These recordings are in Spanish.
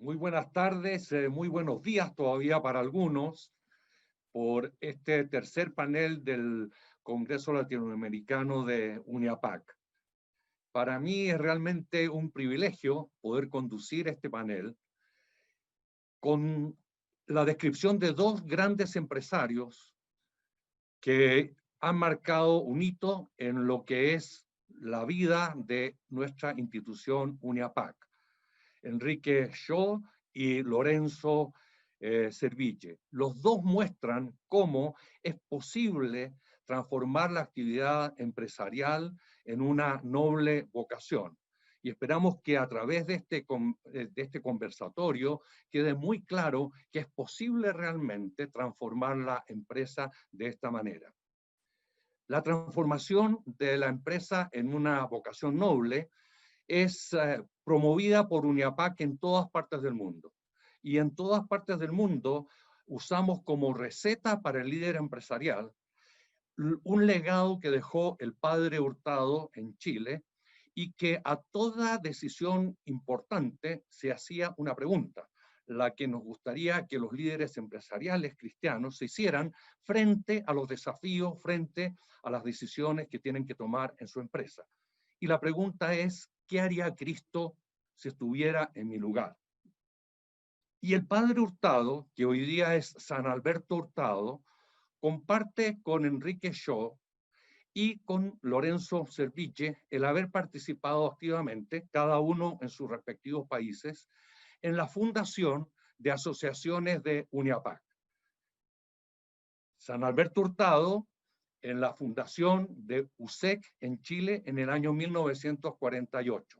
Muy buenas tardes, muy buenos días todavía para algunos por este tercer panel del Congreso Latinoamericano de UNIAPAC. Para mí es realmente un privilegio poder conducir este panel con la descripción de dos grandes empresarios que han marcado un hito en lo que es la vida de nuestra institución UNIAPAC. Enrique Shaw y Lorenzo Serville. Los dos muestran cómo es posible transformar la actividad empresarial en una noble vocación. Y esperamos que a través de este conversatorio quede muy claro que es posible realmente transformar la empresa de esta manera. La transformación de la empresa en una vocación noble es promovida por UNIAPAC en todas partes del mundo. Y en todas partes del mundo usamos como receta para el líder empresarial un legado que dejó el padre Hurtado en Chile y que a toda decisión importante se hacía una pregunta, la que nos gustaría que los líderes empresariales cristianos se hicieran frente a los desafíos, frente a las decisiones que tienen que tomar en su empresa. Y la pregunta es, ¿qué haría Cristo si estuviera en mi lugar? Y el padre Hurtado, que hoy día es San Alberto Hurtado, comparte con Enrique Shaw y con Lorenzo Serville el haber participado activamente, cada uno en sus respectivos países, en la fundación de asociaciones de UNIAPAC. San Alberto Hurtado en la fundación de USEC en Chile en el año 1948.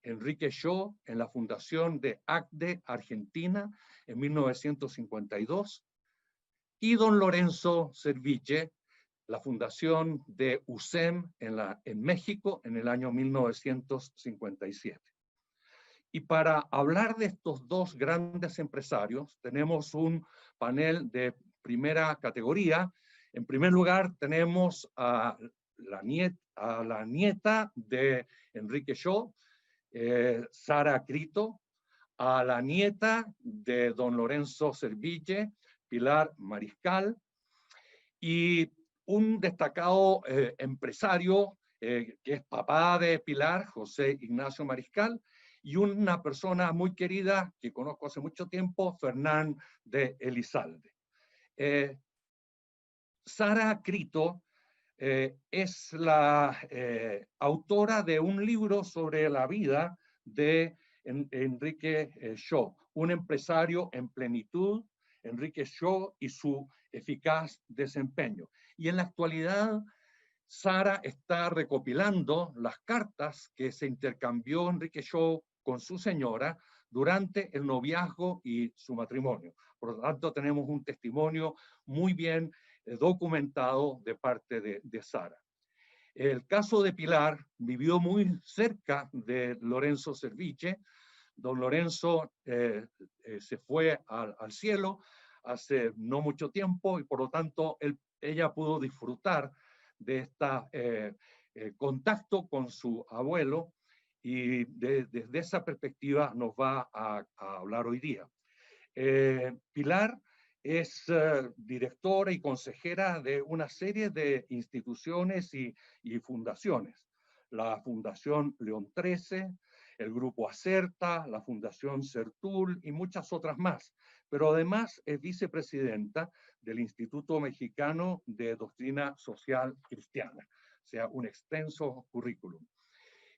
Enrique Shaw en la fundación de ACDE Argentina en 1952 y don Lorenzo Serville, la fundación de USEM en México en el año 1957. Y para hablar de estos dos grandes empresarios, tenemos un panel de primera categoría. En primer lugar, tenemos a la nieta de Enrique Shaw, Sara Crito, a la nieta de don Lorenzo Serville, Pilar Mariscal, y un destacado empresario que es papá de Pilar, José Ignacio Mariscal, y una persona muy querida que conozco hace mucho tiempo, Fernán de Elizalde. Sara Crito es la autora de un libro sobre la vida de Enrique Shaw, un empresario en plenitud, Enrique Shaw y su eficaz desempeño. Y en la actualidad, Sara está recopilando las cartas que se intercambió Enrique Shaw con su señora durante el noviazgo y su matrimonio. Por lo tanto, tenemos un testimonio muy bien documentado de parte de Sara. El caso de Pilar vivió muy cerca de Lorenzo Serville. Don Lorenzo se fue al cielo hace no mucho tiempo y por lo tanto ella pudo disfrutar de este contacto con su abuelo y desde esa perspectiva nos va a hablar hoy día. Pilar es directora y consejera de una serie de instituciones y fundaciones. La Fundación León XIII, el Grupo Acerta, la Fundación Sertul y muchas otras más. Pero además es vicepresidenta del Instituto Mexicano de Doctrina Social Cristiana, o sea, un extenso currículum.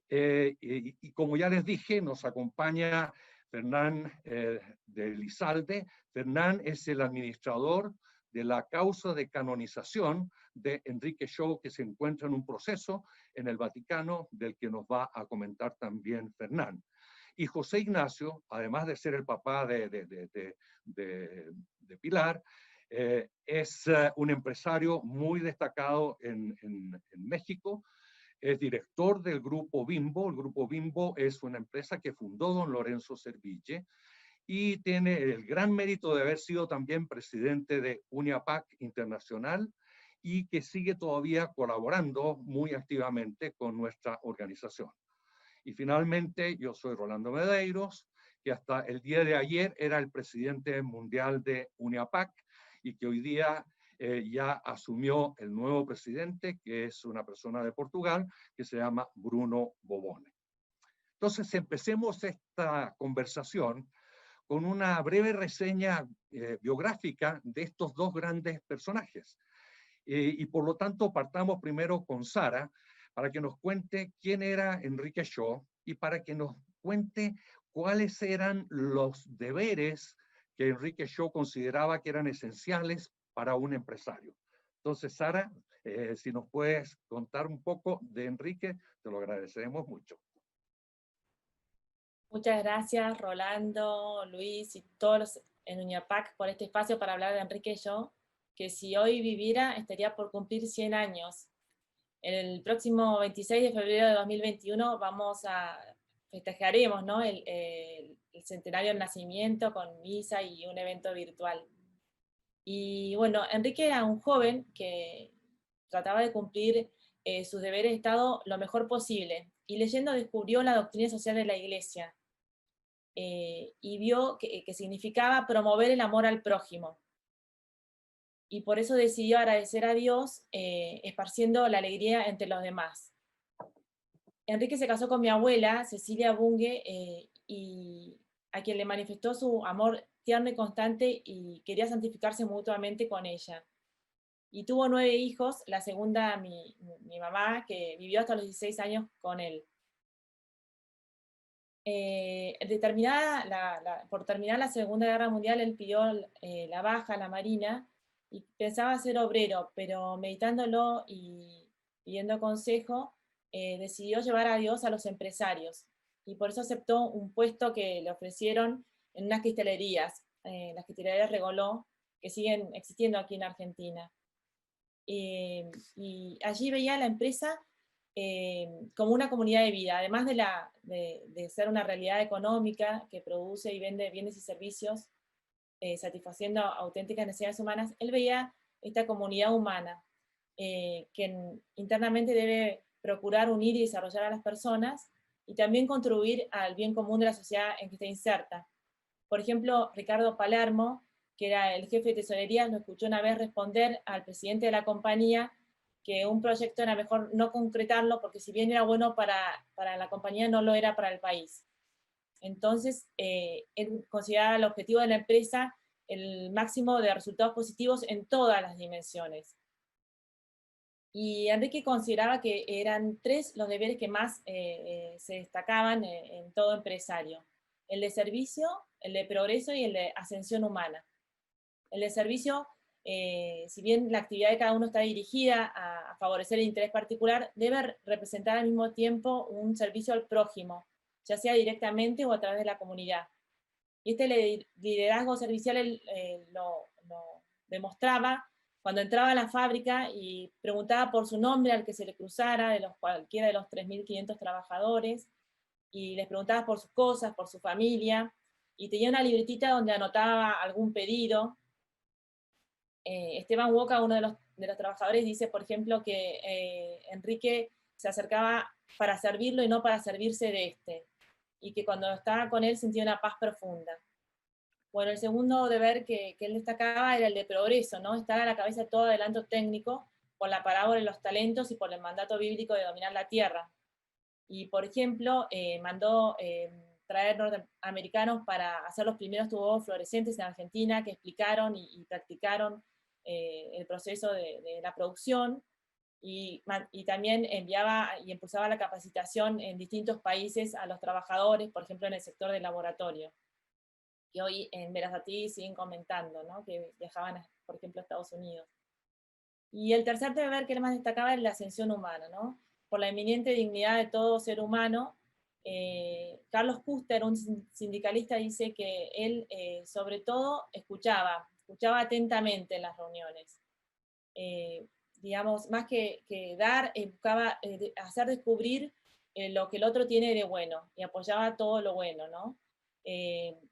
Y como ya les dije, nos acompaña Fernán de Elizalde. Fernán es el administrador de la causa de canonización de Enrique Shaw, que se encuentra en un proceso en el Vaticano, del que nos va a comentar también Fernán. Y José Ignacio, además de ser el papá de Pilar, es un empresario muy destacado en México. Es director del Grupo Bimbo. El Grupo Bimbo es una empresa que fundó don Lorenzo Serville y tiene el gran mérito de haber sido también presidente de UNIAPAC Internacional y que sigue todavía colaborando muy activamente con nuestra organización. Y finalmente, yo soy Rolando Medeiros, que hasta el día de ayer era el presidente mundial de UNIAPAC y que hoy día ya asumió el nuevo presidente, que es una persona de Portugal, que se llama Bruno Bobone. Entonces, empecemos esta conversación con una breve reseña biográfica de estos dos grandes personajes. Y por lo tanto, partamos primero con Sara, para que nos cuente quién era Enrique Shaw y para que nos cuente cuáles eran los deberes que Enrique Shaw consideraba que eran esenciales para un empresario. Entonces, Sara, si nos puedes contar un poco de Enrique, te lo agradeceremos mucho. Muchas gracias, Rolando, Luis y todos los en UNIAPAC por este espacio para hablar de Enrique Shaw, que si hoy viviera estaría por cumplir 100 años. El próximo 26 de febrero de 2021 festejaremos, ¿no? el centenario del nacimiento con misa y un evento virtual. Y bueno, Enrique era un joven que trataba de cumplir sus deberes de Estado lo mejor posible, y leyendo descubrió la doctrina social de la Iglesia, y vio que significaba promover el amor al prójimo. Y por eso decidió agradecer a Dios, esparciendo la alegría entre los demás. Enrique se casó con mi abuela, Cecilia Bunge, y a quien le manifestó su amor tierno y constante, y quería santificarse mutuamente con ella. Y tuvo 9 hijos, la segunda mi mamá, que vivió hasta los 16 años con él. Por terminar la Segunda Guerra Mundial, él pidió la baja a la Marina y pensaba ser obrero, pero meditándolo y pidiendo consejo, decidió llevar a Dios a los empresarios, y por eso aceptó un puesto que le ofrecieron en unas cristalerías, las cristalerías Regoló, que siguen existiendo aquí en Argentina. Y allí veía la empresa como una comunidad de vida, además de ser una realidad económica que produce y vende bienes y servicios, satisfaciendo auténticas necesidades humanas. Él veía esta comunidad humana, que internamente debe procurar unir y desarrollar a las personas, y también contribuir al bien común de la sociedad en que está inserta. Por ejemplo, Ricardo Palermo, que era el jefe de tesorería, lo escuchó una vez responder al presidente de la compañía que un proyecto era mejor no concretarlo, porque si bien era bueno para la compañía, no lo era para el país. Entonces, él consideraba el objetivo de la empresa el máximo de resultados positivos en todas las dimensiones. Y Enrique consideraba que eran 3 los deberes que más se destacaban en todo empresario: el de servicio, el de progreso y el de ascensión humana. El de servicio, si bien la actividad de cada uno está dirigida a favorecer el interés particular, debe representar al mismo tiempo un servicio al prójimo, ya sea directamente o a través de la comunidad. Y este liderazgo servicial lo demostraba cuando entraba a la fábrica y preguntaba por su nombre al que se le cruzara, cualquiera de los 3.500 trabajadores, y les preguntaba por sus cosas, por su familia, y tenía una libretita donde anotaba algún pedido. Esteban Woca, uno de los trabajadores, dice, por ejemplo, que Enrique se acercaba para servirlo y no para servirse de este, y que cuando estaba con él sentía una paz profunda. Bueno, el segundo deber que él destacaba era el de progreso, ¿no? Estar a la cabeza de todo adelanto técnico por la parábola de los talentos y por el mandato bíblico de dominar la tierra. Y, por ejemplo, mandó traer norteamericanos para hacer los primeros tubos fluorescentes en Argentina, que explicaron y practicaron el proceso de la producción, y también enviaba y impulsaba la capacitación en distintos países a los trabajadores, por ejemplo, en el sector del laboratorio, que hoy en Verazatí siguen comentando, ¿no? Que viajaban, por ejemplo, a Estados Unidos. Y el tercer deber que él más destacaba es la ascensión humana, ¿no? Por la eminente dignidad de todo ser humano. Carlos Custer, un sindicalista, dice que él sobre todo escuchaba atentamente en las reuniones. Digamos, más que dar, buscaba hacer descubrir lo que el otro tiene de bueno, y apoyaba todo lo bueno, ¿no?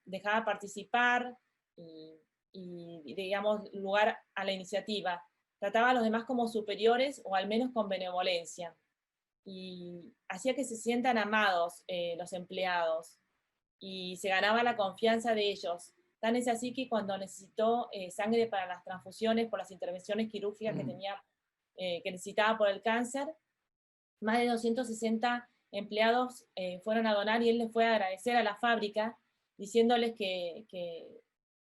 Dejaba participar y, digamos, lugar a la iniciativa. Trataba a los demás como superiores, o al menos con benevolencia, y hacía que se sientan amados los empleados. y se ganaba la confianza de ellos. Tan es así que cuando necesitó sangre para las transfusiones por las intervenciones quirúrgicas que necesitaba por el cáncer, más de 260 empleados fueron a donar y él les fue a agradecer a la fábrica, diciéndoles que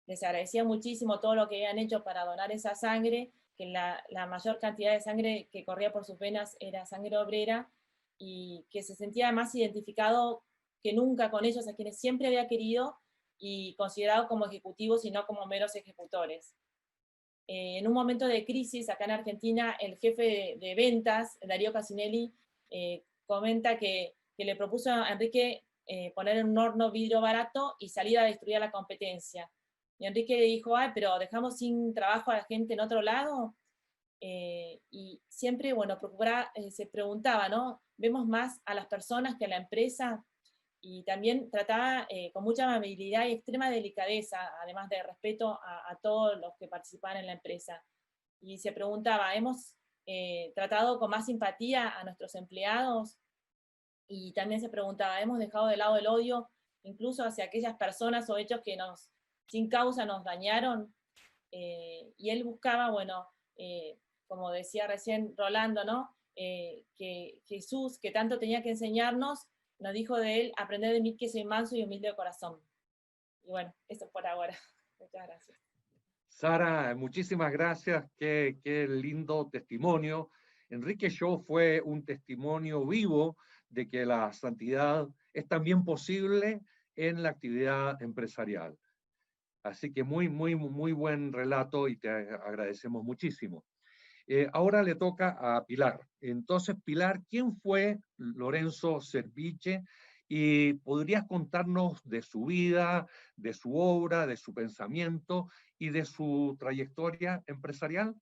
les agradecía muchísimo todo lo que habían hecho para donar esa sangre, que la mayor cantidad de sangre que corría por sus venas era sangre obrera, y que se sentía más identificado que nunca con ellos, a quienes siempre había querido y considerado como ejecutivos y no como meros ejecutores. En un momento de crisis acá en Argentina, el jefe de ventas, Darío Casinelli, comenta que le propuso a Enrique poner en un horno vidrio barato y salir a destruir a la competencia. Y Enrique le dijo, ay, pero dejamos sin trabajo a la gente en otro lado. Y siempre, bueno, se preguntaba, ¿no? ¿Vemos más a las personas que a la empresa? Y también trataba con mucha amabilidad y extrema delicadeza, además de respeto a todos los que participaban en la empresa. Y se preguntaba, ¿hemos tratado con más simpatía a nuestros empleados? Y también se preguntaba, ¿hemos dejado de lado el odio, incluso hacia aquellas personas o hechos que sin causa nos dañaron? Y él buscaba, bueno, como decía recién Rolando, ¿no? Que Jesús, que tanto tenía que enseñarnos, nos dijo de él, aprender de mí que soy manso y humilde de corazón. Y bueno, eso por ahora. Muchas gracias. Sara, muchísimas gracias. Qué lindo testimonio. Enrique Shaw fue un testimonio vivo de que la santidad es también posible en la actividad empresarial. Así que muy buen relato y te agradecemos muchísimo. Ahora le toca a Pilar. Entonces, Pilar, ¿quién fue Lorenzo Cerviche? Y podrías contarnos de su vida, de su obra, de su pensamiento y de su trayectoria empresarial.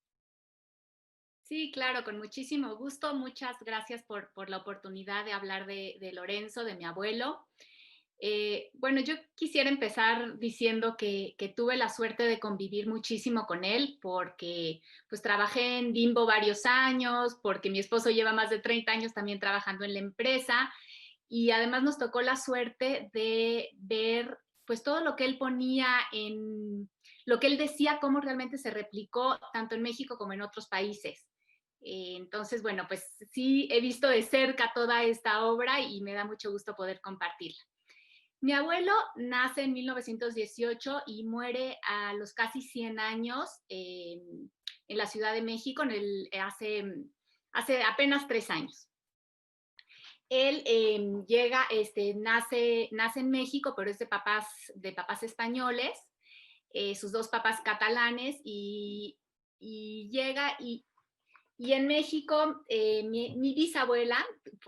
Sí, claro, con muchísimo gusto. Muchas gracias por la oportunidad de hablar de Lorenzo, de mi abuelo. Bueno, yo quisiera empezar diciendo que tuve la suerte de convivir muchísimo con él porque pues trabajé en Bimbo varios años, porque mi esposo lleva más de 30 años también trabajando en la empresa y además nos tocó la suerte de ver pues todo lo que él ponía en lo que él decía, cómo realmente se replicó tanto en México como en otros países. Entonces, bueno, pues sí he visto de cerca toda esta obra y me da mucho gusto poder compartirla. Mi abuelo nace en 1918 y muere a los casi 100 años en la Ciudad de México hace apenas 3 años. Él nace en México, pero es de papás españoles, sus dos papás catalanes, y llega y en México, mi bisabuela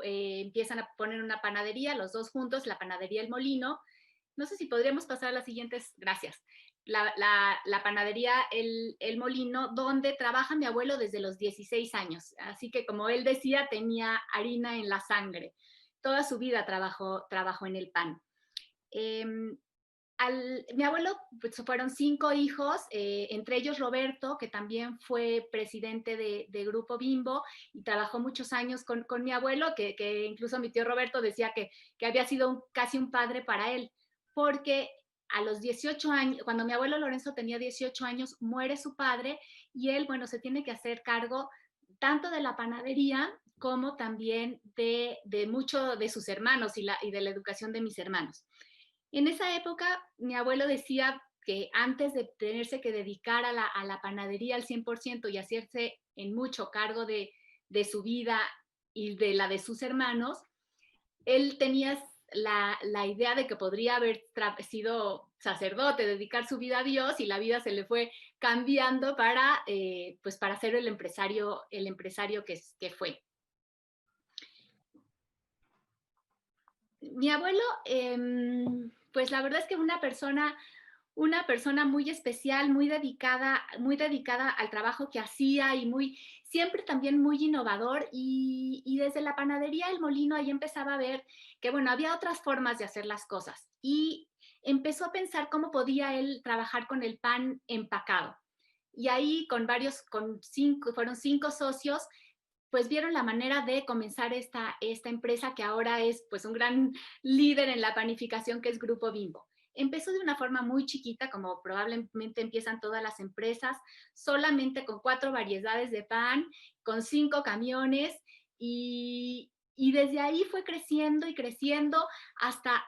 empiezan a poner una panadería, los dos juntos, la panadería El Molino. No sé si podríamos pasar a las siguientes, gracias. La panadería El Molino, donde trabaja mi abuelo desde los 16 años. Así que, como él decía, tenía harina en la sangre. Toda su vida trabajó en el pan. Mi abuelo, pues, fueron 5 hijos, entre ellos Roberto, que también fue presidente de Grupo Bimbo y trabajó muchos años con mi abuelo, que incluso mi tío Roberto decía que había sido casi un padre para él, porque a los 18 años, cuando mi abuelo Lorenzo tenía 18 años, muere su padre y él, bueno, se tiene que hacer cargo tanto de la panadería como también de mucho de sus hermanos y de la educación de mis hermanos. En esa época, mi abuelo decía que antes de tenerse que dedicar a la panadería al 100% y hacerse en mucho cargo de su vida y de la de sus hermanos, él tenía la idea de que podría haber sido sacerdote, dedicar su vida a Dios, y la vida se le fue cambiando para ser el empresario que fue. Mi abuelo, pues la verdad es que una persona muy especial, muy dedicada al trabajo que hacía y siempre también muy innovador, y desde la panadería El Molino ahí empezaba a ver que, bueno, había otras formas de hacer las cosas y empezó a pensar cómo podía él trabajar con el pan empacado. Y ahí fueron 5 socios, pues vieron la manera de comenzar esta empresa que ahora es pues un gran líder en la panificación, que es Grupo Bimbo. Empezó de una forma muy chiquita, como probablemente empiezan todas las empresas, solamente con 4 variedades de pan, con 5 camiones, y desde ahí fue creciendo y creciendo hasta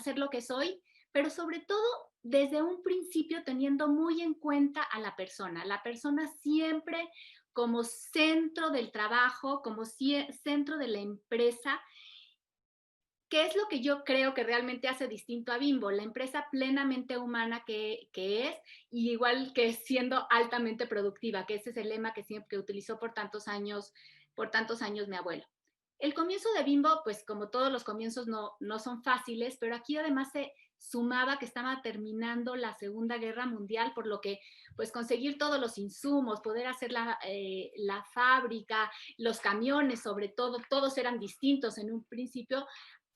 ser lo que soy, pero sobre todo desde un principio teniendo muy en cuenta a la persona siempre como centro del trabajo, como centro de la empresa. ¿Qué es lo que yo creo que realmente hace distinto a Bimbo? La empresa plenamente humana que es, y igual que siendo altamente productiva, que ese es el lema que siempre utilizó por tantos años mi abuelo. El comienzo de Bimbo, pues como todos los comienzos no son fáciles, pero aquí además se sumaba que estaba terminando la Segunda Guerra Mundial, por lo que pues conseguir todos los insumos, poder hacer la fábrica, los camiones sobre todo, todos eran distintos en un principio,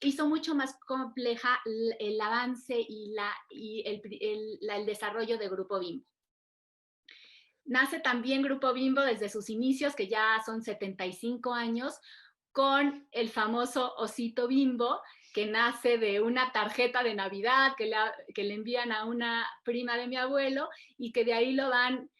hizo mucho más compleja el avance y el desarrollo de Grupo Bimbo. Nace también Grupo Bimbo desde sus inicios, que ya son 75 años, con el famoso osito Bimbo, que nace de una tarjeta de Navidad que le envían a una prima de mi abuelo, y que de ahí lo van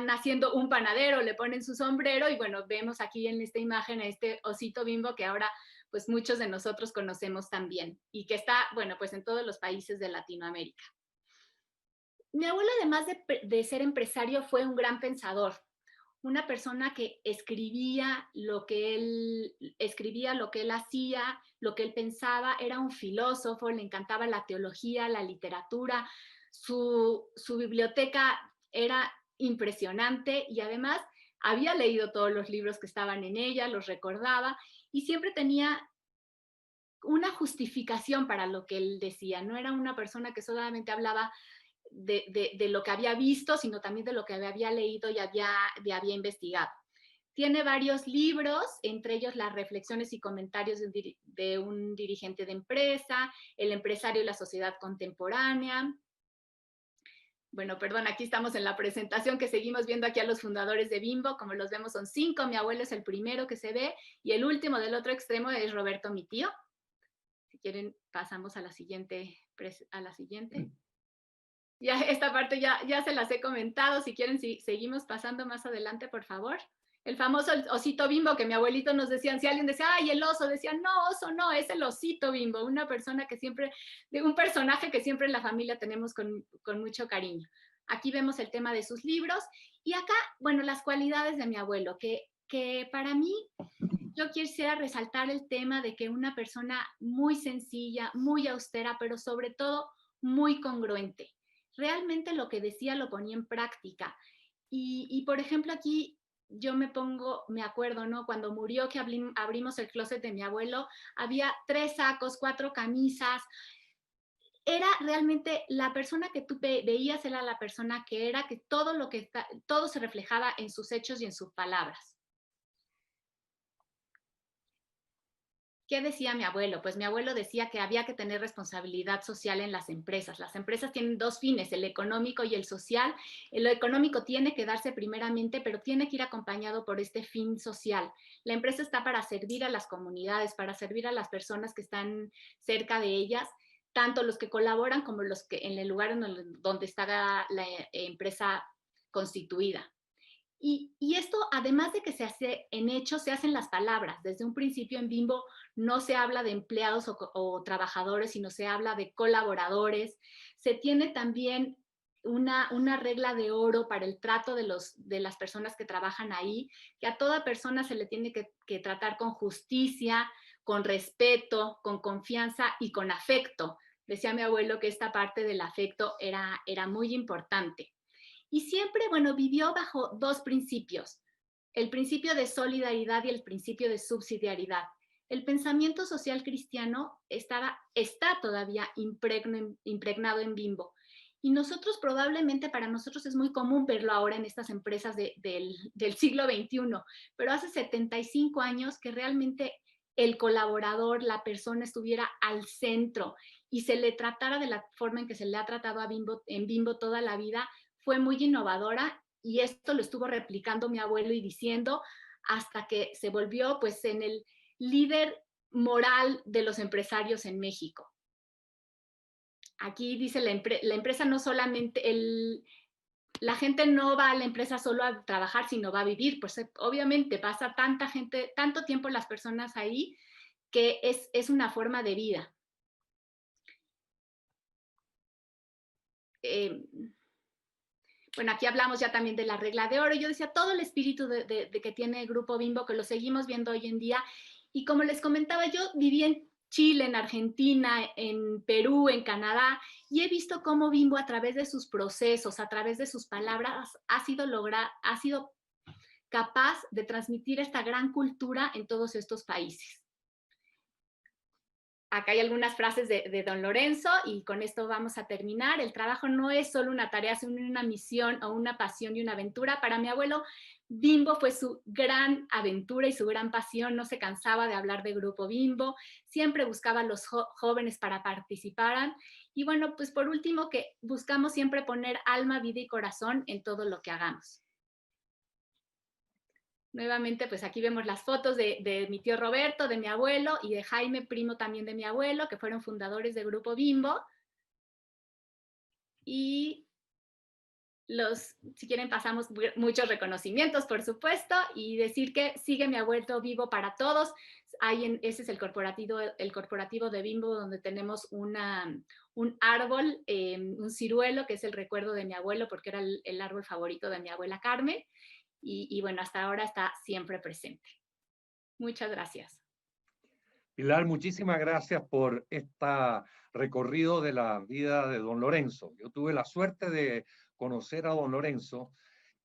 haciendo un panadero, le ponen su sombrero, y bueno, vemos aquí en esta imagen a este osito Bimbo que ahora pues muchos de nosotros conocemos también, y que está, bueno, pues en todos los países de Latinoamérica. Mi abuelo, además de ser empresario, fue un gran pensador, una persona que escribía lo que él hacía, lo que él pensaba. Era un filósofo, le encantaba la teología, la literatura, su biblioteca era impresionante, y además había leído todos los libros que estaban en ella, los recordaba, y siempre tenía una justificación para lo que él decía. No era una persona que solamente hablaba de lo que había visto, sino también de lo que había leído y había investigado. Tiene varios libros, entre ellos las reflexiones y comentarios de un dirigente de empresa, El empresario y la sociedad contemporánea. Bueno, perdón, aquí estamos en la presentación que seguimos viendo aquí a los fundadores de Bimbo. Como los vemos, son 5. Mi abuelo es el primero que se ve, y el último del otro extremo es Roberto, mi tío. Si quieren, pasamos a la siguiente. Ya esta parte ya se las he comentado. Si quieren, seguimos pasando más adelante, por favor. El famoso osito Bimbo, que mi abuelito nos decía, si alguien decía, ay, el oso, decían, no, oso no, es el osito Bimbo, un personaje que siempre en la familia tenemos con mucho cariño. Aquí vemos el tema de sus libros, y acá, bueno, las cualidades de mi abuelo, que para mí, yo quisiera resaltar el tema de que una persona muy sencilla, muy austera, pero sobre todo muy congruente. Realmente lo que decía lo ponía en práctica. Y por ejemplo, aquí yo me acuerdo, ¿no? Cuando murió, que abrimos el closet de mi abuelo, había 3 sacos, 4 camisas. Era realmente la persona que tú veías, era la persona que era, que todo se reflejaba en sus hechos y en sus palabras. ¿Qué decía mi abuelo? Pues mi abuelo decía que había que tener responsabilidad social en las empresas. Las empresas tienen 2 fines, el económico y el social. Lo económico tiene que darse primeramente, pero tiene que ir acompañado por este fin social. La empresa está para servir a las comunidades, para servir a las personas que están cerca de ellas, tanto los que colaboran como los que en el lugar donde está la empresa constituida. Y esto, además de que se hace en hechos, se hacen las palabras. Desde un principio en Bimbo no se habla de empleados o trabajadores, sino se habla de colaboradores. Se tiene también una regla de oro para el trato de las personas que trabajan ahí, que a toda persona se le tiene que tratar con justicia, con respeto, con confianza y con afecto. Decía mi abuelo que esta parte del afecto era muy importante. Y siempre, bueno, vivió bajo 2 principios, el principio de solidaridad y el principio de subsidiariedad. El pensamiento social cristiano está todavía impregnado en Bimbo. Y nosotros probablemente, para nosotros es muy común verlo ahora en estas empresas del siglo XXI, pero hace 75 años que realmente el colaborador, la persona estuviera al centro y se le tratara de la forma en que se le ha tratado en Bimbo toda la vida, fue muy innovadora y esto lo estuvo replicando mi abuelo y diciendo hasta que se volvió pues en el líder moral de los empresarios en México. Aquí dice la empresa no solamente, la gente no va a la empresa solo a trabajar, sino va a vivir. Pues obviamente pasa tanta gente, tanto tiempo las personas ahí, que es una forma de vida. Bueno, aquí hablamos ya también de la regla de oro. Yo decía, todo el espíritu de que tiene el Grupo Bimbo, que lo seguimos viendo hoy en día. Y como les comentaba, yo viví en Chile, en Argentina, en Perú, en Canadá, y he visto cómo Bimbo a través de sus procesos, a través de sus palabras, ha sido capaz de transmitir esta gran cultura en todos estos países. Acá hay algunas frases de don Lorenzo y con esto vamos a terminar. El trabajo no es solo una tarea, sino una misión o una pasión y una aventura. Para mi abuelo, Bimbo fue su gran aventura y su gran pasión. No se cansaba de hablar de Grupo Bimbo, siempre buscaba a los jóvenes para participar. Y bueno, pues por último, que buscamos siempre poner alma, vida y corazón en todo lo que hagamos. Nuevamente, pues aquí vemos las fotos de mi tío Roberto, de mi abuelo y de Jaime, primo también de mi abuelo, que fueron fundadores del Grupo Bimbo. Y si quieren pasamos muchos reconocimientos, por supuesto, y decir que sigue mi abuelo vivo para todos. Ese es el corporativo de Bimbo, donde tenemos un árbol, un ciruelo, que es el recuerdo de mi abuelo, porque era el árbol favorito de mi abuela Carmen. Y bueno, hasta ahora está siempre presente. Muchas gracias. Pilar, muchísimas gracias por este recorrido de la vida de don Lorenzo. Yo tuve la suerte de conocer a don Lorenzo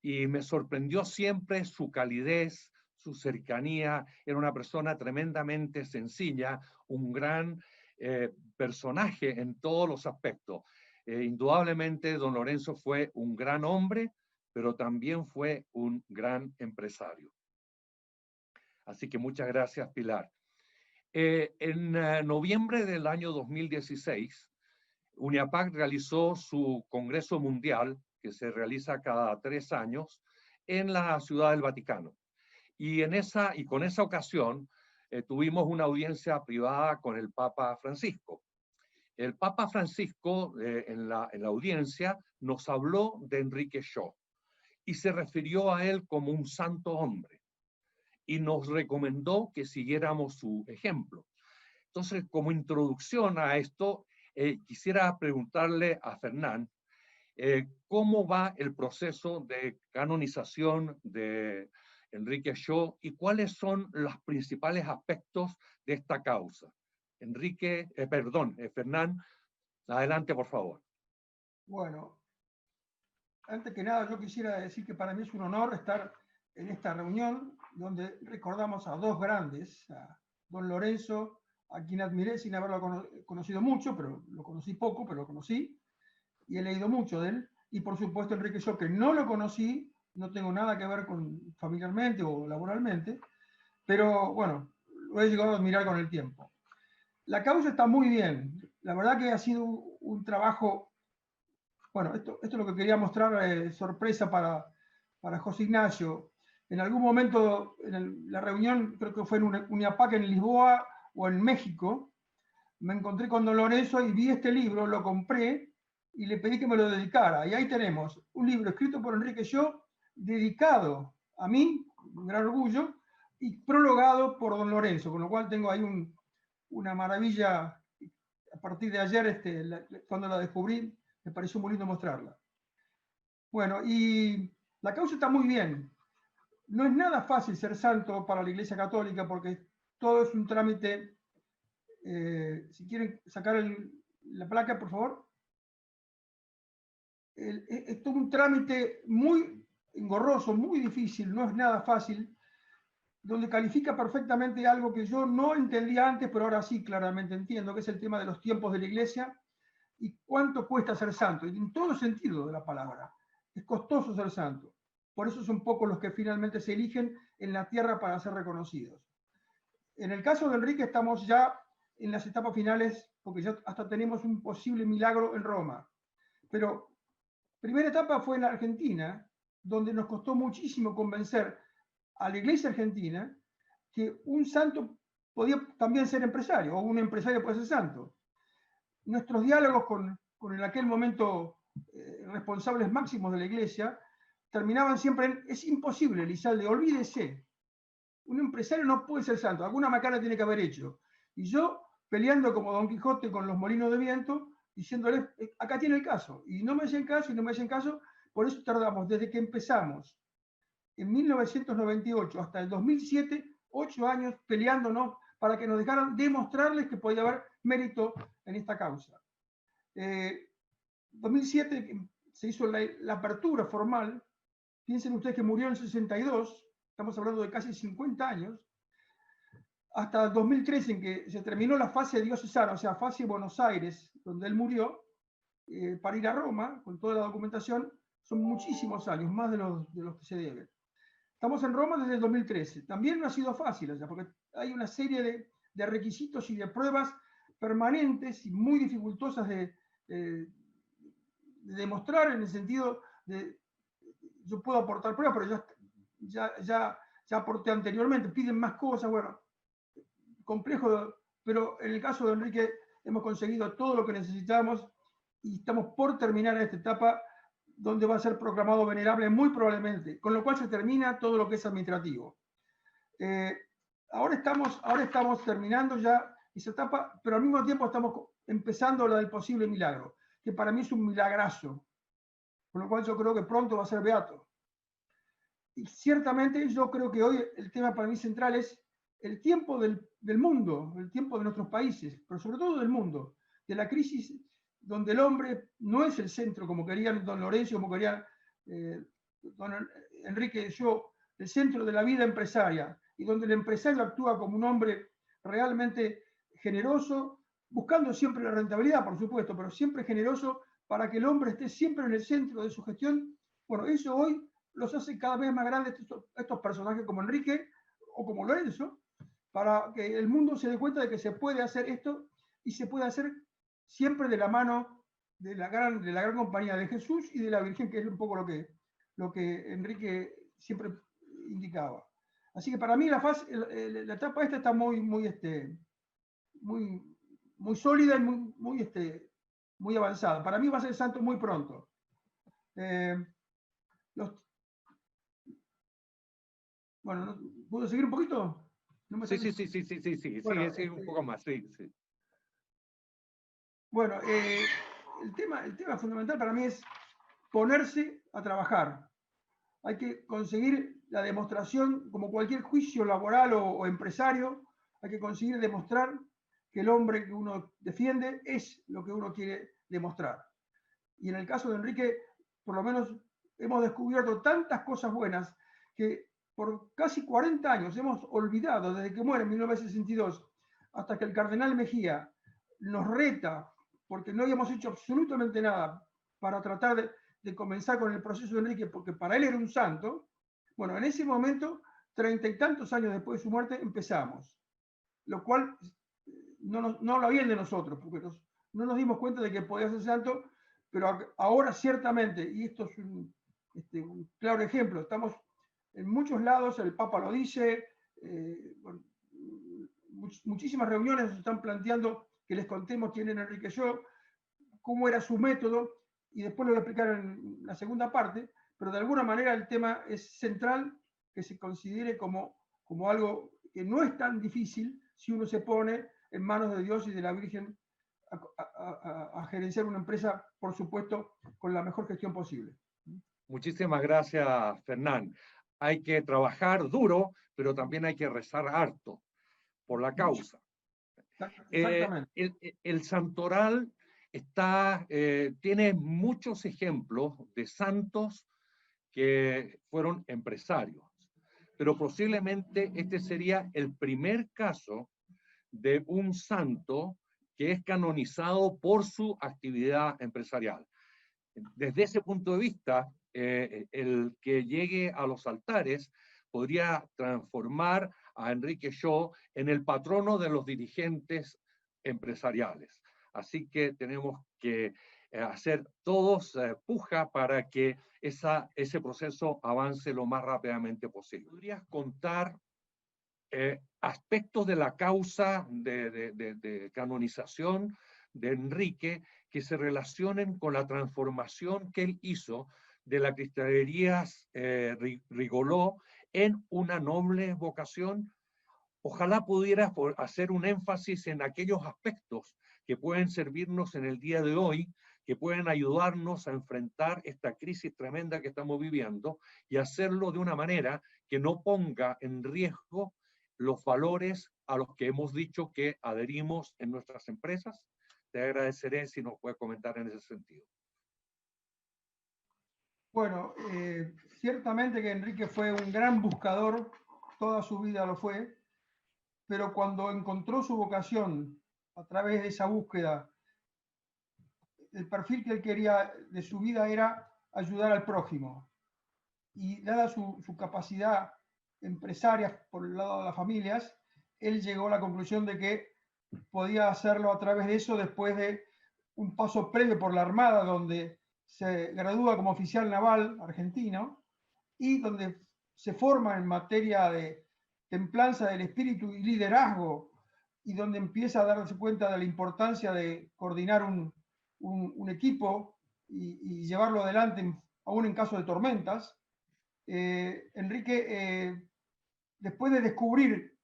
y me sorprendió siempre su calidez, su cercanía. Era una persona tremendamente sencilla, un gran personaje en todos los aspectos. Indudablemente, don Lorenzo fue un gran hombre, pero también fue un gran empresario. Así que muchas gracias, Pilar. En noviembre del año 2016, UNIAPAC realizó su Congreso Mundial, que se realiza cada 3 años, en la Ciudad del Vaticano. Y con esa ocasión tuvimos una audiencia privada con el Papa Francisco. El Papa Francisco, en la audiencia, nos habló de Enrique Shaw y se refirió a él como un santo hombre y nos recomendó que siguiéramos su ejemplo. Entonces, como introducción a esto, quisiera preguntarle a Fernán cómo va el proceso de canonización de Enrique Shaw y cuáles son los principales aspectos de esta causa. Fernán, adelante, por favor. Bueno, antes que nada yo quisiera decir que para mí es un honor estar en esta reunión donde recordamos a dos grandes, a don Lorenzo, a quien admiré sin haberlo conocido mucho, pero lo conocí poco, pero lo conocí, y he leído mucho de él, y por supuesto Enrique Shaw, que no lo conocí, no tengo nada que ver con familiarmente o laboralmente, pero bueno, lo he llegado a admirar con el tiempo. La causa está muy bien, la verdad que ha sido un trabajo, bueno, esto es lo que quería mostrar, sorpresa para José Ignacio. En algún momento, en la reunión, creo que fue en UNIAPAC en Lisboa o en México, me encontré con don Lorenzo y vi este libro, lo compré y le pedí que me lo dedicara. Y ahí tenemos un libro escrito por Enrique Shaw, dedicado a mí, un gran orgullo, y prologado por don Lorenzo, con lo cual tengo ahí una maravilla. A partir de ayer, cuando la descubrí, me pareció muy lindo mostrarla. Bueno, y la causa está muy bien. No es nada fácil ser santo para la Iglesia Católica porque todo es un trámite. Si quieren sacar la placa, por favor. Es todo un trámite muy engorroso, muy difícil, no es nada fácil, donde califica perfectamente algo que yo no entendía antes, pero ahora sí claramente entiendo, que es el tema de los tiempos de la Iglesia y cuánto cuesta ser santo, y en todo sentido de la palabra. Es costoso ser santo. Por eso son pocos los que finalmente se eligen en la tierra para ser reconocidos. En el caso de Enrique estamos ya en las etapas finales, porque ya hasta tenemos un posible milagro en Roma. Pero primera etapa fue en la Argentina, donde nos costó muchísimo convencer a la Iglesia argentina que un santo podía también ser empresario, o un empresario puede ser santo. Nuestros diálogos con en aquel momento responsables máximos de la Iglesia terminaban siempre en: es imposible, Elizalde, olvídese. Un empresario no puede ser santo, alguna macana tiene que haber hecho. Y yo peleando como Don Quijote con los molinos de viento, diciéndoles: acá tiene el caso. Y no me hacen caso, y no me hacen caso. Por eso tardamos, desde que empezamos, en 1998 hasta el 2007, 8 años peleándonos para que nos dejaran demostrarles que podía haber mérito en esta causa. 2007 se hizo la apertura formal. Piensen ustedes que murió en el 62, estamos hablando de casi 50 años, hasta 2013, en que se terminó la fase diocesana, o sea, fase Buenos Aires, donde él murió, para ir a Roma, con toda la documentación, son muchísimos años, más de los que se deben. Estamos en Roma desde el 2013. También no ha sido fácil allá, porque hay una serie de requisitos y de pruebas permanentes y muy dificultosas de demostrar, en el sentido de: yo puedo aportar pruebas, pero ya aporté anteriormente, piden más cosas, bueno, complejo, pero en el caso de Enrique hemos conseguido todo lo que necesitamos y estamos por terminar esta etapa, donde va a ser proclamado venerable muy probablemente, con lo cual se termina todo lo que es administrativo. Ahora estamos terminando ya esa etapa, pero al mismo tiempo estamos empezando la del posible milagro, que para mí es un milagrazo, con lo cual yo creo que pronto va a ser beato. Y ciertamente yo creo que hoy el tema para mí central es el tiempo del mundo, el tiempo de nuestros países, pero sobre todo del mundo, de la crisis, donde el hombre no es el centro, como querían don Lorenzo, como quería don Enrique, yo, el centro de la vida empresaria, y donde el empresario actúa como un hombre realmente generoso, buscando siempre la rentabilidad, por supuesto, pero siempre generoso, para que el hombre esté siempre en el centro de su gestión. Bueno, eso hoy los hace cada vez más grandes estos personajes como Enrique o como Lorenzo, para que el mundo se dé cuenta de que se puede hacer esto, y se puede hacer siempre de la mano de la gran compañía de Jesús y de la Virgen, que es un poco lo que Enrique siempre indicaba. Así que para mí la etapa esta está muy sólida y muy avanzada. Para mí va a ser santo muy pronto. Bueno, ¿puedo seguir un poquito? ¿No sí, bueno, sí, un poco más, sí. Bueno, el tema fundamental para mí es ponerse a trabajar. Hay que conseguir la demostración, como cualquier juicio laboral o empresario, hay que conseguir demostrar que el hombre que uno defiende es lo que uno quiere demostrar. Y en el caso de Enrique, por lo menos hemos descubierto tantas cosas buenas que por casi 40 años hemos olvidado, desde que muere en 1962 hasta que el cardenal Mejía nos reta, porque no habíamos hecho absolutamente nada para tratar de comenzar con el proceso de Enrique, porque para él era un santo. Bueno, en ese momento, 30 y tantos años después de su muerte, empezamos. Lo cual no habla bien de nosotros, porque no nos dimos cuenta de que podía ser santo, pero ahora ciertamente, y esto es un claro ejemplo, estamos en muchos lados, el Papa lo dice, bueno, muchísimas reuniones nos están planteando que les contemos quién era Enrique Yo, cómo era su método, y después lo voy a explicar en la segunda parte, pero de alguna manera el tema es central, que se considere como algo que no es tan difícil si uno se pone en manos de Dios y de la Virgen a gerenciar una empresa, por supuesto, con la mejor gestión posible. Muchísimas gracias, Fernán. Hay que trabajar duro, pero también hay que rezar harto por la causa. Exactamente. El santoral tiene muchos ejemplos de santos que fueron empresarios, pero posiblemente este sería el primer caso de un santo que es canonizado por su actividad empresarial. Desde ese punto de vista, el que llegue a los altares podría transformar a Enrique Yo en el patrono de los dirigentes empresariales. Así que tenemos que hacer todos puja para que ese proceso avance lo más rápidamente posible. ¿Podrías contar aspectos de la causa de canonización de Enrique que se relacionen con la transformación que él hizo de la cristalería Rigoló en una noble vocación? Ojalá pudieras hacer un énfasis en aquellos aspectos que pueden servirnos en el día de hoy, que pueden ayudarnos a enfrentar esta crisis tremenda que estamos viviendo y hacerlo de una manera que no ponga en riesgo los valores a los que hemos dicho que adherimos en nuestras empresas. Te agradeceré si nos puedes comentar en ese sentido. Bueno, ciertamente que Enrique fue un gran buscador, toda su vida lo fue, pero cuando encontró su vocación a través de esa búsqueda, el perfil que él quería de su vida era ayudar al prójimo. Y dada su capacidad empresaria por el lado de las familias, él llegó a la conclusión de que podía hacerlo a través de eso después de un paso previo por la Armada, donde se gradúa como oficial naval argentino y donde se forma en materia de templanza del espíritu y liderazgo, y donde empieza a darse cuenta de la importancia de coordinar un equipo y llevarlo adelante aún en caso de tormentas. Enrique, después de descubrir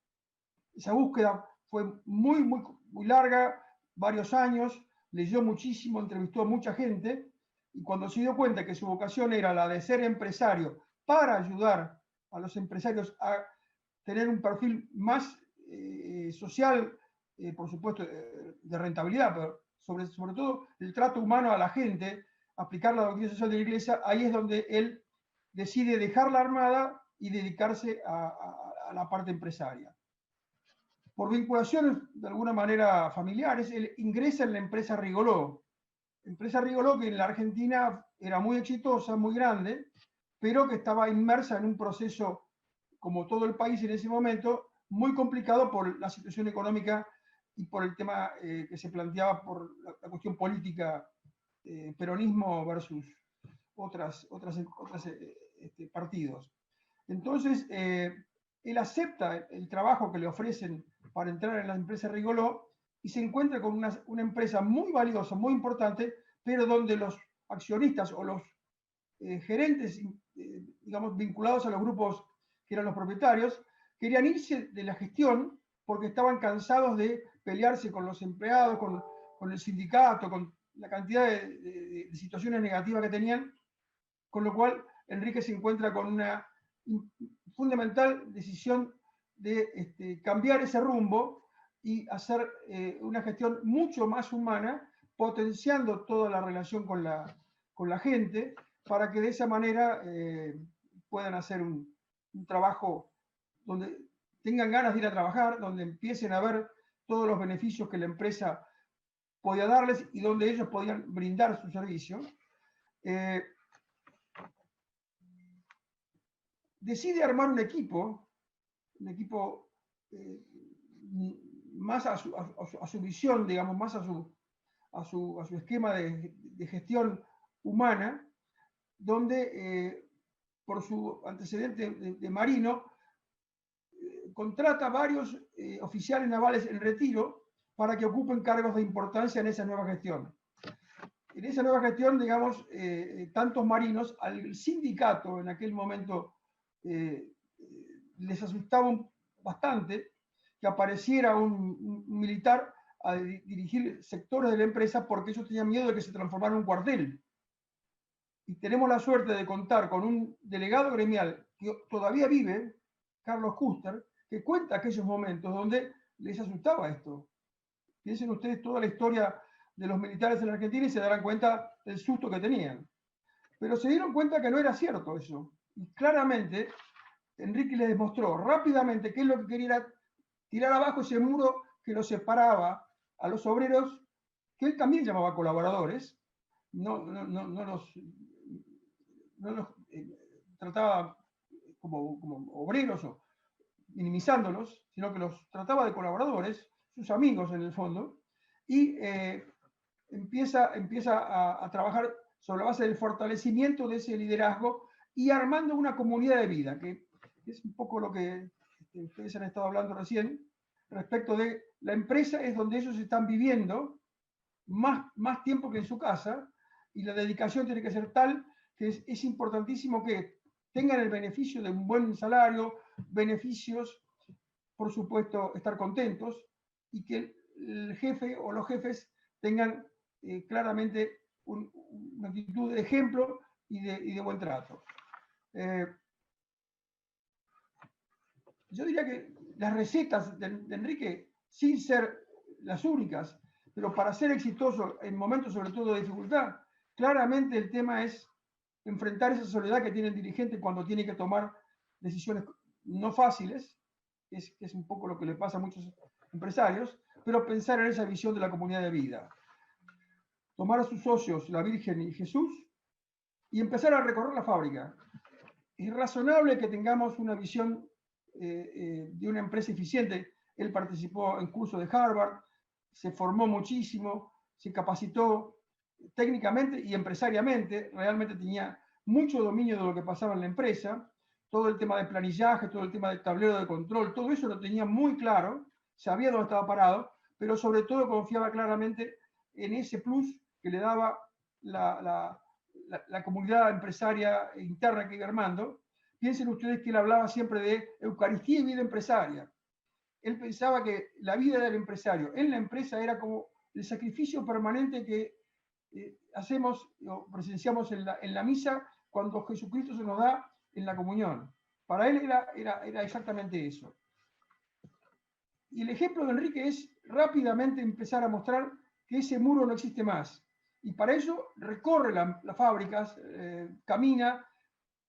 esa búsqueda, fue muy larga, varios años, leyó muchísimo, entrevistó a mucha gente, y cuando se dio cuenta que su vocación era la de ser empresario para ayudar a los empresarios a tener un perfil más social, por supuesto, de rentabilidad, pero sobre todo el trato humano a la gente, aplicar la doctrina social de la Iglesia, ahí es donde él decide dejar la Armada y dedicarse a la parte empresaria. Por vinculaciones de alguna manera familiares, él ingresa en la empresa Rigoló. Empresa Rigoló que en la Argentina era muy exitosa, muy grande, pero que estaba inmersa en un proceso, como todo el país en ese momento, muy complicado por la situación económica y por el tema que se planteaba por la cuestión política, peronismo versus otros partidos. Entonces, él acepta el trabajo que le ofrecen para entrar en la empresa Rigoló y se encuentra con una empresa muy valiosa, muy importante, pero donde los accionistas o los gerentes, digamos, vinculados a los grupos que eran los propietarios, querían irse de la gestión porque estaban cansados de pelearse con los empleados, con el sindicato, con la cantidad de situaciones negativas que tenían, con lo cual Enrique se encuentra con una fundamental decisión de cambiar ese rumbo y hacer una gestión mucho más humana, potenciando toda la relación con la gente, para que de esa manera puedan hacer un trabajo donde tengan ganas de ir a trabajar, donde empiecen a ver todos los beneficios que la empresa podía darles y donde ellos podían brindar su servicio. Decide armar un equipo más a su visión, digamos, más a su esquema de gestión humana, donde por su antecedente de marino, contrata varios oficiales navales en retiro para que ocupen cargos de importancia en esa nueva gestión. En esa nueva gestión, digamos, tantos marinos, al sindicato en aquel momento les asustaba bastante que apareciera un militar a dirigir sectores de la empresa, porque ellos tenían miedo de que se transformara en un cuartel. Y tenemos la suerte de contar con un delegado gremial que todavía vive, Carlos Custer, que cuenta aquellos momentos donde les asustaba esto. Piensen ustedes toda la historia de los militares en la Argentina y se darán cuenta del susto que tenían. Pero se dieron cuenta que no era cierto eso. Y claramente Enrique les demostró rápidamente que él lo que quería era tirar abajo ese muro que los separaba a los obreros, que él también llamaba colaboradores, no los trataba como obreros o minimizándolos, sino que los trataba de colaboradores, sus amigos en el fondo, y empieza a trabajar sobre la base del fortalecimiento de ese liderazgo y armando una comunidad de vida, que es un poco lo que ustedes han estado hablando recién, respecto de la empresa es donde ellos están viviendo más tiempo que en su casa, y la dedicación tiene que ser tal que es importantísimo que tengan el beneficio de un buen salario, beneficios, por supuesto, estar contentos, y que el jefe o los jefes tengan claramente una actitud de ejemplo y de buen trato. Yo diría que las recetas de Enrique, sin ser las únicas, pero para ser exitoso en momentos sobre todo de dificultad, claramente el tema es enfrentar esa soledad que tiene el dirigente cuando tiene que tomar decisiones no fáciles, es un poco lo que le pasa a muchos empresarios, pero pensar en esa visión de la comunidad de vida. Tomar a sus socios, la Virgen y Jesús, y empezar a recorrer la fábrica. Es razonable que tengamos una visión de una empresa eficiente. Él participó en cursos de Harvard, se formó muchísimo, se capacitó técnicamente y empresariamente, realmente tenía mucho dominio de lo que pasaba en la empresa, todo el tema de planillaje, todo el tema de tablero de control, todo eso lo tenía muy claro, sabía dónde estaba parado, pero sobre todo confiaba claramente en ese plus que le daba la comunidad empresaria interna que iba armando. Piensen ustedes que él hablaba siempre de Eucaristía y vida empresaria. Él pensaba que la vida del empresario en la empresa era como el sacrificio permanente que hacemos o presenciamos en la misa cuando Jesucristo se nos da en la comunión. Para él era exactamente eso. Y el ejemplo de Enrique es rápidamente empezar a mostrar que ese muro no existe más. Y para eso recorre las fábricas, camina,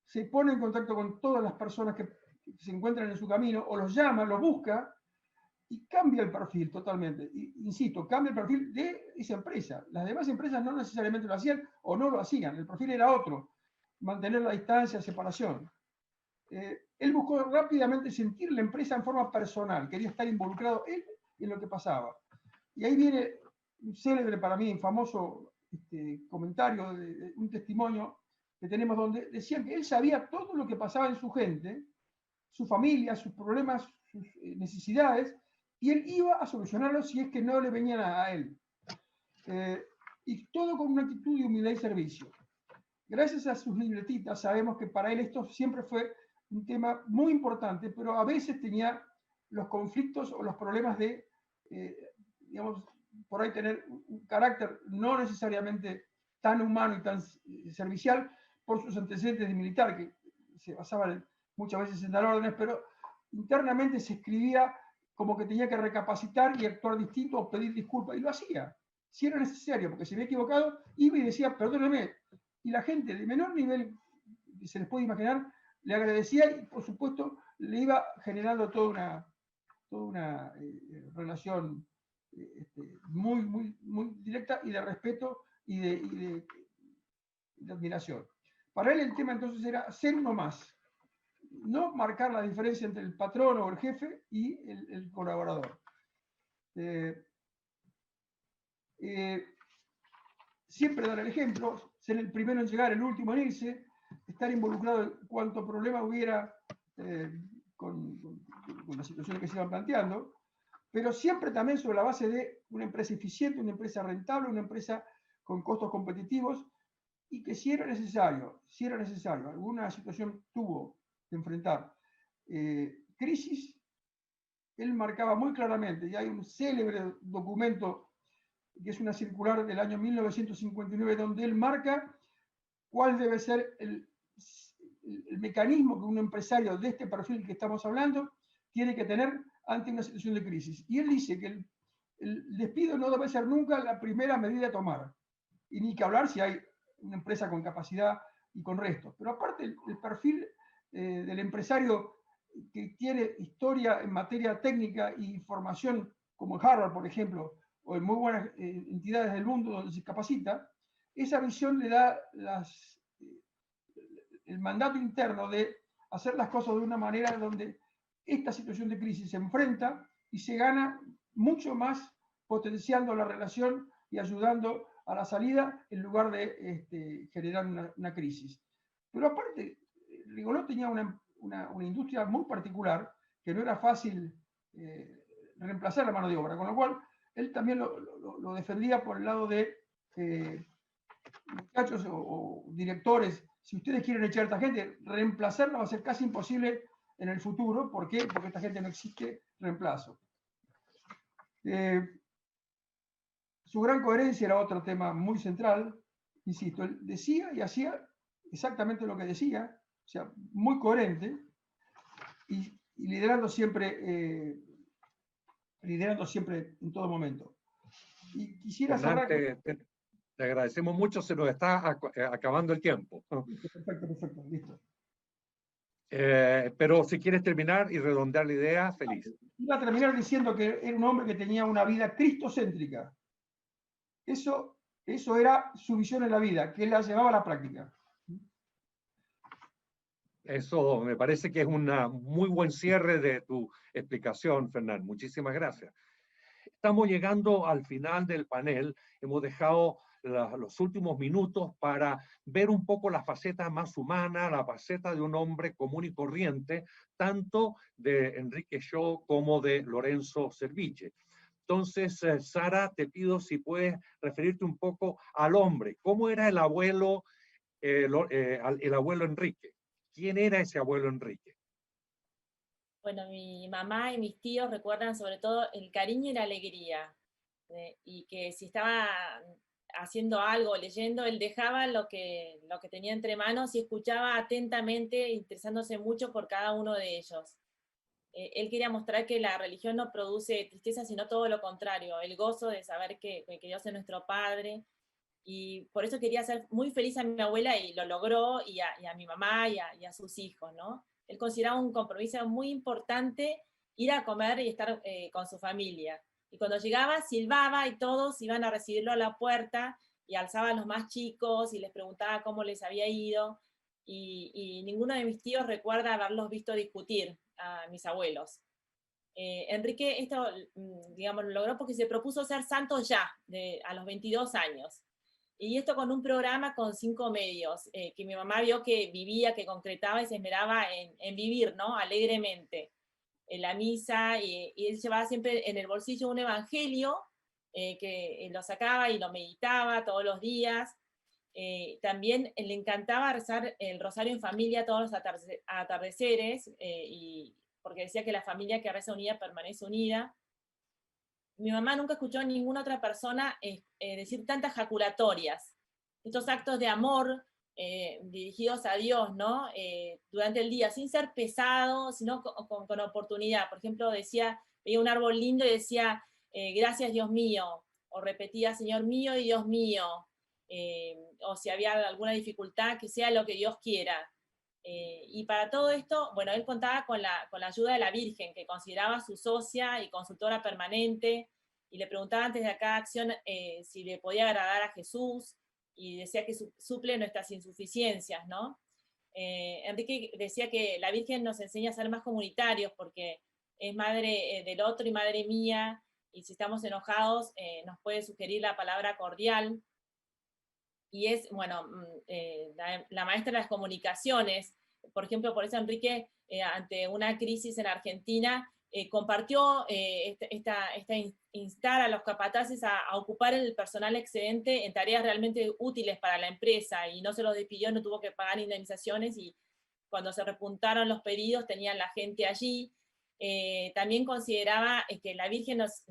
se pone en contacto con todas las personas que se encuentran en su camino, o los llama, los busca, y cambia el perfil totalmente. Insisto, cambia el perfil de esa empresa. Las demás empresas no necesariamente lo hacían o no lo hacían. El perfil era otro. Mantener la distancia, separación. Él buscó rápidamente sentir la empresa en forma personal. Quería estar involucrado él en lo que pasaba. Y ahí viene un célebre para mí, famoso comentario, un testimonio que tenemos donde decían que él sabía todo lo que pasaba en su gente, su familia, sus problemas, sus necesidades, y él iba a solucionarlos si es que no le venían a él. Y todo con una actitud de humildad y servicio. Gracias a sus libretitas sabemos que para él esto siempre fue un tema muy importante, pero a veces tenía los conflictos o los problemas de, digamos, por ahí tener un carácter no necesariamente tan humano y tan servicial por sus antecedentes de militar, que se basaban muchas veces en dar órdenes, pero internamente se escribía como que tenía que recapacitar y actuar distinto o pedir disculpas, y lo hacía, si era necesario, porque se había equivocado, iba y decía, perdóneme, y la gente de menor nivel que se les puede imaginar, le agradecía y por supuesto le iba generando toda una relación muy directa y de respeto y de admiración. Para él el tema entonces era ser uno más, no marcar la diferencia entre el patrón o el jefe y el colaborador. Siempre dar el ejemplo, ser el primero en llegar, el último en irse, estar involucrado en cuanto problema hubiera con las situaciones que se iban planteando, pero siempre también sobre la base de una empresa eficiente, una empresa rentable, una empresa con costos competitivos, y que si era necesario, alguna situación tuvo que enfrentar crisis, él marcaba muy claramente, y hay un célebre documento que es una circular del año 1959, donde él marca cuál debe ser el mecanismo que un empresario de este perfil que estamos hablando tiene que tener ante una situación de crisis. Y él dice que el despido no debe ser nunca la primera medida a tomar, y ni que hablar si hay una empresa con capacidad y con restos. Pero aparte el perfil del empresario que tiene historia en materia técnica y formación, como en Harvard, por ejemplo, o en muy buenas entidades del mundo donde se capacita, esa visión le da el mandato interno de hacer las cosas de una manera donde esta situación de crisis se enfrenta y se gana mucho más potenciando la relación y ayudando a la salida en lugar de generar una crisis. Pero aparte, Rigolot tenía una industria muy particular que no era fácil reemplazar la mano de obra, con lo cual él también lo defendía por el lado de muchachos o directores, si ustedes quieren echar a esta gente, reemplazarla va a ser casi imposible en el futuro. ¿Por qué? Porque esta gente no existe reemplazo. Su gran coherencia era otro tema muy central. Insisto, él decía y hacía exactamente lo que decía, o sea, muy coherente y liderando siempre en todo momento. Y quisiera cerrar. Te agradecemos mucho, se nos está acabando el tiempo. Perfecto, listo. Pero si quieres terminar y redondear la idea, feliz. Iba a terminar diciendo que era un hombre que tenía una vida cristocéntrica. Eso era su visión en la vida, que él la llevaba a la práctica. Eso me parece que es un muy buen cierre de tu explicación, Fernán. Muchísimas gracias. Estamos llegando al final del panel. Hemos dejado los últimos minutos para ver un poco la faceta más humana, la faceta de un hombre común y corriente, tanto de Enrique Shaw como de Lorenzo Servitje. Entonces, Sara, te pido si puedes referirte un poco al hombre. ¿Cómo era el abuelo Enrique? ¿Quién era ese abuelo Enrique? Bueno, mi mamá y mis tíos recuerdan sobre todo el cariño y la alegría, y que si estaba haciendo algo, leyendo, él dejaba lo que tenía entre manos y escuchaba atentamente, interesándose mucho por cada uno de ellos. Él quería mostrar que la religión no produce tristeza, sino todo lo contrario, el gozo de saber que Dios es nuestro Padre, y por eso quería hacer muy feliz a mi abuela y lo logró, y a mi mamá y a sus hijos, ¿no? Él consideraba un compromiso muy importante ir a comer y estar con su familia. Y cuando llegaba, silbaba y todos iban a recibirlo a la puerta y alzaba a los más chicos y les preguntaba cómo les había ido. Y ninguno de mis tíos recuerda haberlos visto discutir a mis abuelos. Enrique esto, digamos, lo logró porque se propuso ser santo ya, a los 22 años. Y esto con un programa con 5 medios, que mi mamá vio que vivía, que concretaba y se esmeraba en vivir, ¿no? Alegremente. En la misa, y él llevaba siempre en el bolsillo un evangelio, que lo sacaba y lo meditaba todos los días. También le encantaba rezar el rosario en familia todos los atardeceres, porque decía que la familia que reza unida permanece unida. Mi mamá nunca escuchó a ninguna otra persona decir tantas jaculatorias, estos actos de amor dirigidos a Dios, ¿no? Durante el día, sin ser pesado, sino con oportunidad. Por ejemplo, veía un árbol lindo y decía, gracias Dios mío, o repetía, Señor mío y Dios mío, o si había alguna dificultad, que sea lo que Dios quiera. Y para todo esto, bueno, él contaba con la ayuda de la Virgen, que consideraba su socia y consultora permanente, y le preguntaba antes de cada acción si le podía agradar a Jesús, y decía que suple nuestras insuficiencias, ¿no? Enrique decía que la Virgen nos enseña a ser más comunitarios, porque es madre del otro y madre mía, y si estamos enojados nos puede sugerir la palabra cordial, y es, bueno, la maestra de las comunicaciones. Por ejemplo, por eso Enrique, ante una crisis en Argentina, compartió instar a los capataces a ocupar el personal excedente en tareas realmente útiles para la empresa, y no se los despidió, no tuvo que pagar indemnizaciones, y cuando se repuntaron los pedidos tenían la gente allí. También consideraba que la Virgen nos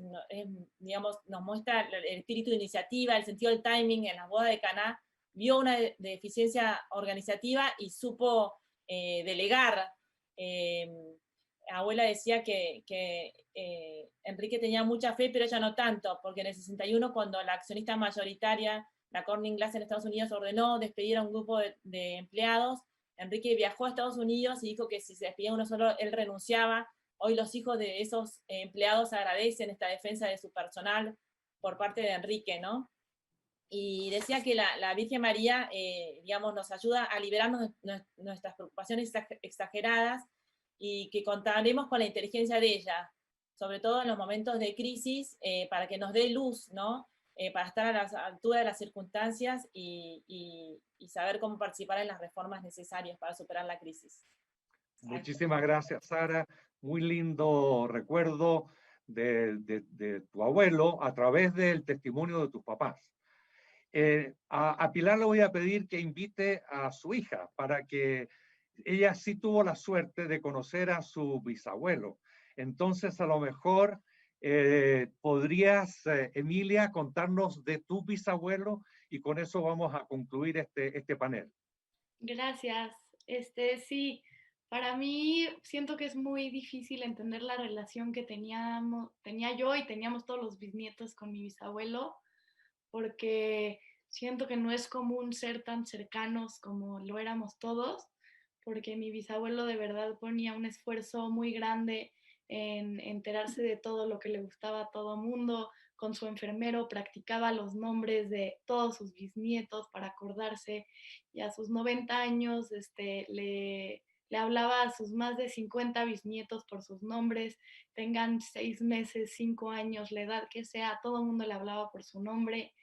muestra el espíritu de iniciativa, el sentido del timing en las bodas de Caná, vio una deficiencia organizativa y supo delegar. Abuela decía que Enrique tenía mucha fe, pero ella no tanto, porque en el 61, cuando la accionista mayoritaria, la Corning Glass en Estados Unidos, ordenó despedir a un grupo de empleados, Enrique viajó a Estados Unidos y dijo que si se despedía uno solo, él renunciaba. Hoy los hijos de esos empleados agradecen esta defensa de su personal por parte de Enrique, ¿no? Y decía que la Virgen María, digamos, nos ayuda a liberarnos de nuestras preocupaciones exageradas, y que contaremos con la inteligencia de ella, sobre todo en los momentos de crisis, para que nos dé luz, ¿no? para estar a la altura de las circunstancias y saber cómo participar en las reformas necesarias para superar la crisis. Muchísimas gracias, Sara. Muy lindo recuerdo de tu abuelo a través del testimonio de tus papás. A Pilar le voy a pedir que invite a su hija para que ella sí tuvo la suerte de conocer a su bisabuelo. Entonces, a lo mejor podrías, Emilia, contarnos de tu bisabuelo y con eso vamos a concluir este panel. Gracias. Sí, para mí siento que es muy difícil entender la relación que tenía yo y teníamos todos los bisnietos con mi bisabuelo, porque siento que no es común ser tan cercanos como lo éramos todos, porque mi bisabuelo de verdad ponía un esfuerzo muy grande en enterarse de todo lo que le gustaba a todo mundo. Con su enfermero practicaba los nombres de todos sus bisnietos para acordarse, y a sus 90 años le hablaba a sus más de 50 bisnietos por sus nombres, tengan 6 meses, 5 años, la edad que sea, a todo mundo le hablaba por su nombre.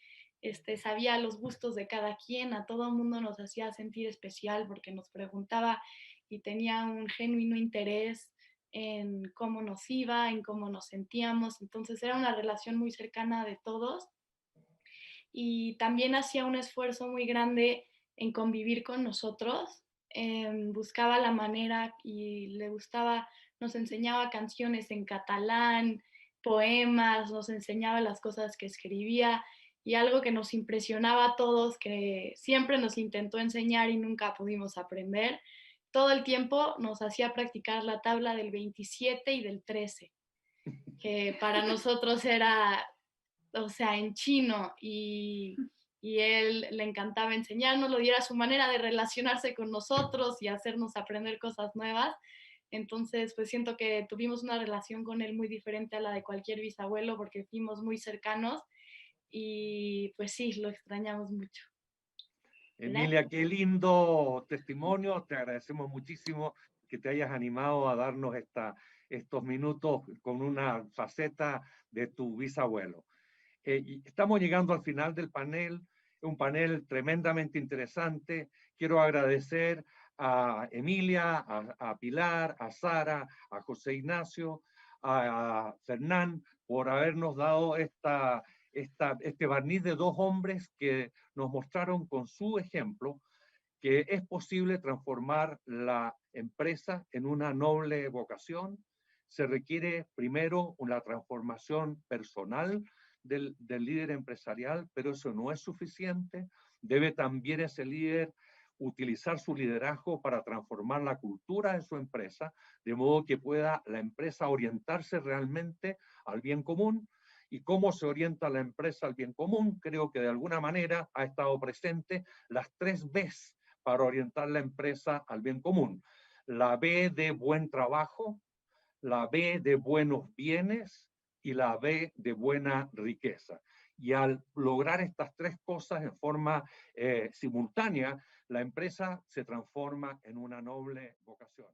Sabía los gustos de cada quien, a todo mundo nos hacía sentir especial porque nos preguntaba y tenía un genuino interés en cómo nos iba, en cómo nos sentíamos. Entonces era una relación muy cercana de todos, y también hacía un esfuerzo muy grande en convivir con nosotros. Buscaba la manera y le gustaba, nos enseñaba canciones en catalán, poemas, nos enseñaba las cosas que escribía, y algo que nos impresionaba a todos, que siempre nos intentó enseñar y nunca pudimos aprender, todo el tiempo nos hacía practicar la tabla del 27 y del 13, que para nosotros era, o sea, en chino, y él le encantaba enseñárnoslo, y era su manera de relacionarse con nosotros y hacernos aprender cosas nuevas. Entonces, pues siento que tuvimos una relación con él muy diferente a la de cualquier bisabuelo, porque fuimos muy cercanos, y pues sí, lo extrañamos mucho. Emilia, qué lindo testimonio. Te agradecemos muchísimo que te hayas animado a darnos estos minutos con una faceta de tu bisabuelo. Estamos llegando al final del panel, un panel tremendamente interesante. Quiero agradecer a Emilia, a Pilar, a Sara, a José Ignacio, a Fernán, por habernos dado este barniz de dos hombres que nos mostraron con su ejemplo que es posible transformar la empresa en una noble vocación. Se requiere primero una transformación personal del líder empresarial, pero eso no es suficiente. Debe también ese líder utilizar su liderazgo para transformar la cultura de su empresa, de modo que pueda la empresa orientarse realmente al bien común. ¿Y cómo se orienta la empresa al bien común? Creo que de alguna manera ha estado presente las 3 Bs para orientar la empresa al bien común. La B de buen trabajo, la B de buenos bienes y la B de buena riqueza. Y al lograr estas 3 cosas en forma simultánea, la empresa se transforma en una noble vocación.